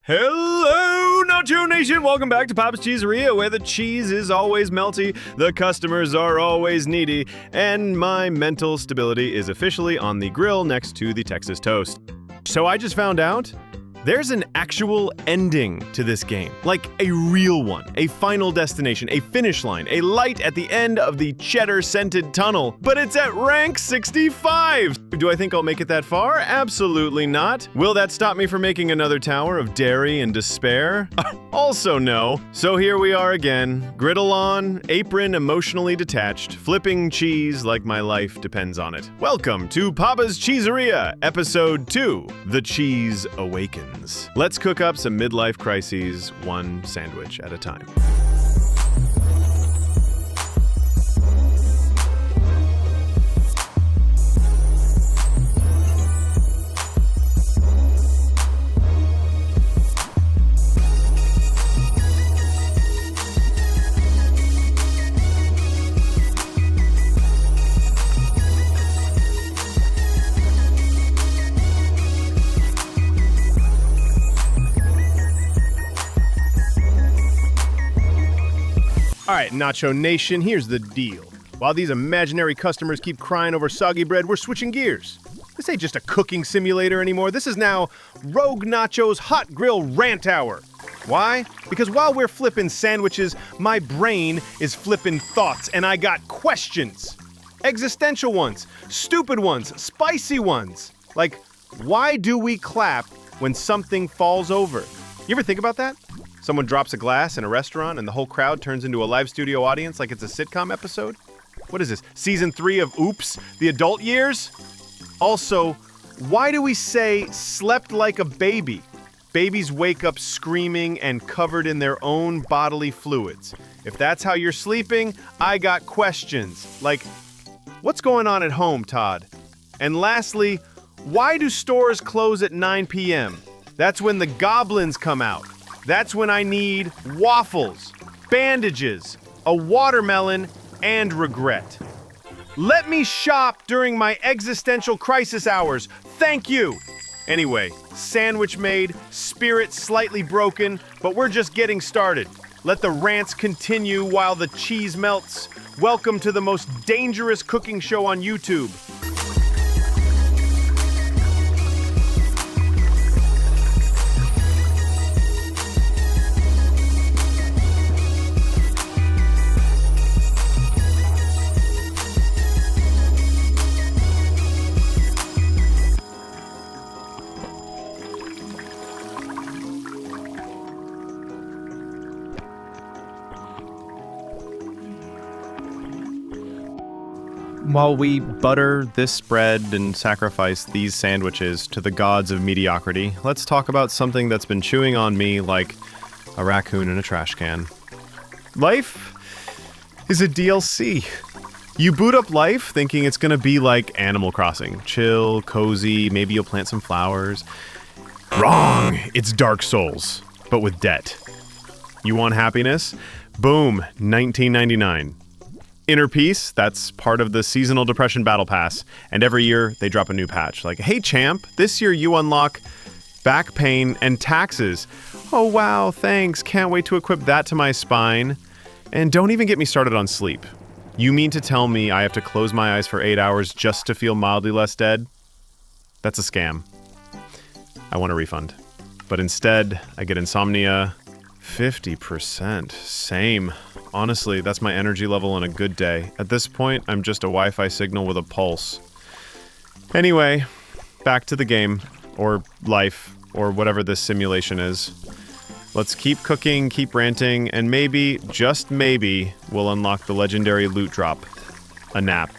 Hello, Nacho Nation! Welcome back to Papa's Cheeseria, where the cheese is always melty, the customers are always needy, and my mental stability is officially on the grill next to the Texas toast. So I just found out there's an actual ending to this game. Like a real one. A final destination, a finish line, a light at the end of the cheddar-scented tunnel. But it's at rank 65! Do I think I'll make it that far? Absolutely not. Will that stop me from making another tower of dairy and despair? Also no. So here we are again. Griddle on, apron emotionally detached, flipping cheese like my life depends on it. Welcome to Papa's Cheeseria, Episode 2, The Cheese Awakens. Let's cook up some midlife crises, one sandwich at a time. All right, Nacho Nation, here's the deal. While these imaginary customers keep crying over soggy bread, we're switching gears. This ain't just a cooking simulator anymore. This is now RogueNacho's Hot Grill Rant Hour. Why? Because while we're flipping sandwiches, my brain is flipping thoughts, and I got questions. Existential ones, stupid ones, spicy ones. Like, why do we clap when something falls over? You ever think about that? Someone drops a glass in a restaurant and the whole crowd turns into a live studio audience like it's a sitcom episode? What is this, season 3 of Oops, the adult years? Also, why do we say slept like a baby? Babies wake up screaming and covered in their own bodily fluids. If that's how you're sleeping, I got questions. Like, what's going on at home, Todd? And lastly, why do stores close at 9 p.m.? That's when the goblins come out. That's when I need waffles, bandages, a watermelon, and regret. Let me shop during my existential crisis hours. Thank you. Anyway, sandwich made, spirit slightly broken, but we're just getting started. Let the rants continue while the cheese melts. Welcome to the most dangerous cooking show on YouTube. While we butter this bread and sacrifice these sandwiches to the gods of mediocrity, let's talk about something that's been chewing on me like a raccoon in a trash can. Life is a DLC. You boot up life thinking it's gonna be like Animal Crossing. Chill, cozy, maybe you'll plant some flowers. Wrong! It's Dark Souls, but with debt. You want happiness? Boom, $19.99. Inner peace, that's part of the seasonal depression battle pass, and every year they drop a new patch. Like, hey champ, this year you unlock back pain and taxes. Oh wow, thanks, can't wait to equip that to my spine. And don't even get me started on sleep. You mean to tell me I have to close my eyes for 8 hours just to feel mildly less dead? That's a scam. I want a refund. But instead, I get insomnia. 50%. Same. Honestly, that's my energy level on a good day. At this point, I'm just a Wi-Fi signal with a pulse. Anyway, back to the game, or life, or whatever this simulation is. Let's keep cooking, keep ranting, and maybe, just maybe, we'll unlock the legendary loot drop. A nap.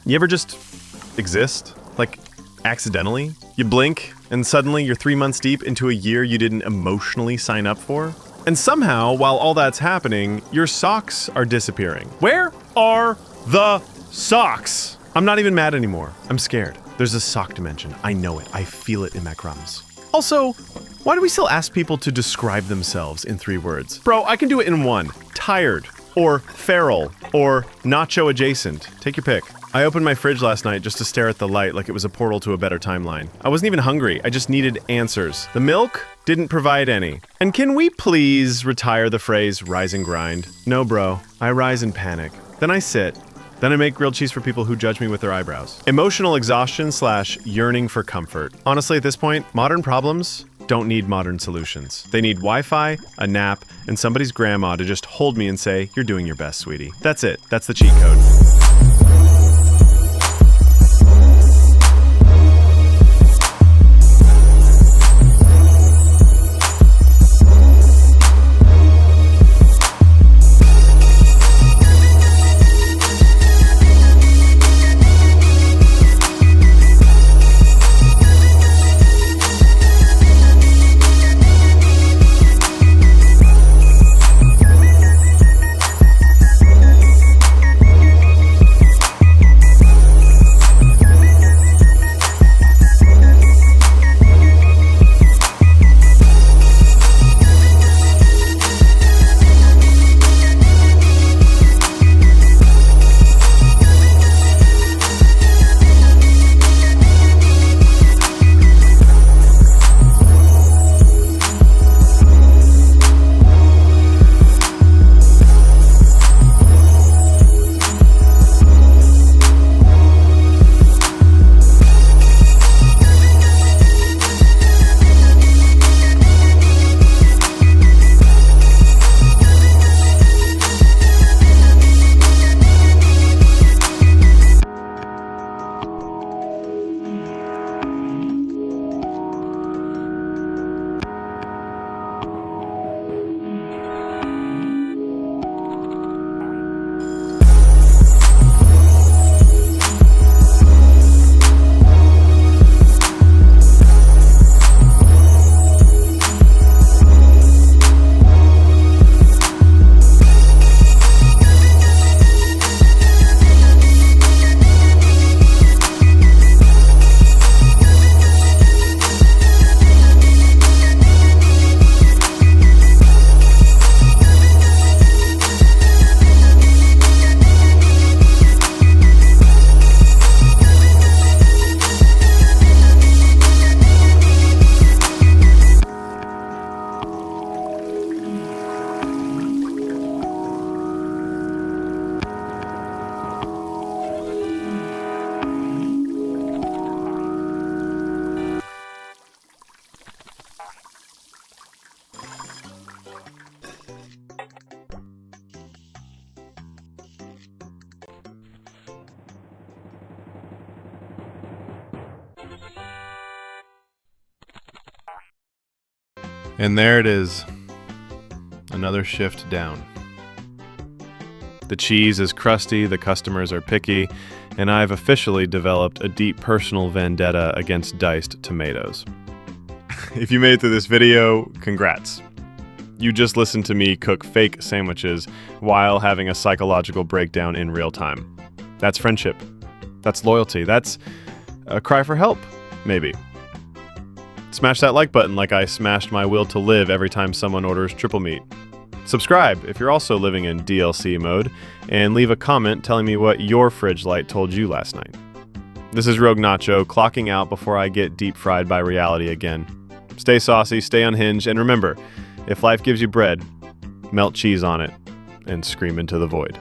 You ever just exist? Like, accidentally? You blink, and suddenly you're 3 months deep into a year you didn't emotionally sign up for? And somehow, while all that's happening, your socks are disappearing. Where are the socks? I'm not even mad anymore. I'm scared. There's a sock dimension. I know it. I feel it in my crumbs. Also, why do we still ask people to describe themselves in 3 words? Bro, I can do it in 1. Tired. Or feral. Or nacho adjacent. Take your pick. I opened my fridge last night just to stare at the light like it was a portal to a better timeline. I wasn't even hungry. I just needed answers. The milk didn't provide any. And can we please retire the phrase rise and grind? No, bro. I rise and panic. Then I sit. Then I make grilled cheese for people who judge me with their eyebrows. Emotional exhaustion / yearning for comfort. Honestly, at this point, modern problems don't need modern solutions. They need Wi-Fi, a nap, and somebody's grandma to just hold me and say, "You're doing your best, sweetie." That's it. That's the cheat code. And there it is. Another shift down. The cheese is crusty, the customers are picky, and I've officially developed a deep personal vendetta against diced tomatoes. If you made it through this video, congrats. You just listened to me cook fake sandwiches while having a psychological breakdown in real time. That's friendship. That's loyalty. That's a cry for help, maybe. Smash that like button like I smashed my will to live every time someone orders triple meat. Subscribe if you're also living in DLC mode, and leave a comment telling me what your fridge light told you last night. This is RogueNacho, clocking out before I get deep fried by reality again. Stay saucy, stay unhinged, and remember, if life gives you bread, melt cheese on it and scream into the void.